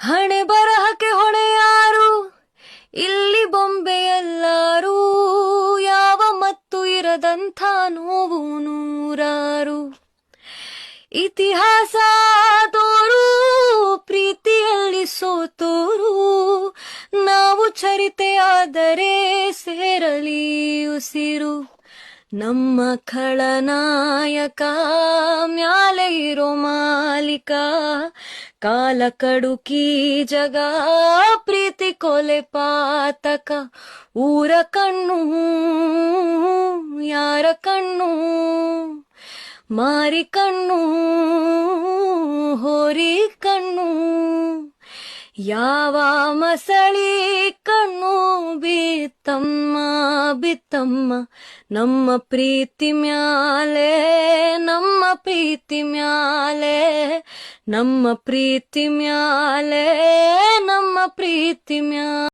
ಹಣೆ ಬರಹಕ್ಕೆ ಹೊಣೆ ಯಾರು, ಇಲ್ಲಿ ಬೊಂಬೆ ಎಲ್ಲಾರು, ಯಾವ ಮತ್ತು ಇರದಂಥ ನೋವು ನೂರಾರು. ಇತಿಹಾಸ ತೋರು ಪ್ರೀತಿಯಲ್ಲಿ ಸೋತೋರು, ನಾವು ಚರಿತೆಯಾದರೆ ಸೇರಲಿ ಉಸಿರು. ನಮ್ಮ ಖಳನಾಯಕ ಮ್ಯಾಲೆ ಇರೋ ಮಾಲಿಕ, ಕಾಲ ಕಡುಕಿ ಜಗ ಪ್ರೀತಿ ಕೊಲೆ ಪಾತಕ. ಊರ ಕಣ್ಣು ಯಾರ ಕಣ್ಣು, ಮಾರಿ ಕಣ್ಣು ಹೋರಿ ಕಣ್ಣು, ಯಾವ ಮಸಳಿ ಕಣ್ಣು ಬಿತ್ತಮ್ಮ ಬಿತ್ತಮ್ಮ ನಮ್ಮ ಪ್ರೀತಿ ಮ್ಯಾಲೆ, ನಮ್ಮ ಪ್ರೀತಿ ಮ್ಯಾಲೆ, ನಮ್ಮ ಪ್ರೀತಿ ಮ್ಯಾಲೆ, ನಮ್ಮ ಪ್ರೀತಿ ಮ್ಯಾಲೆ.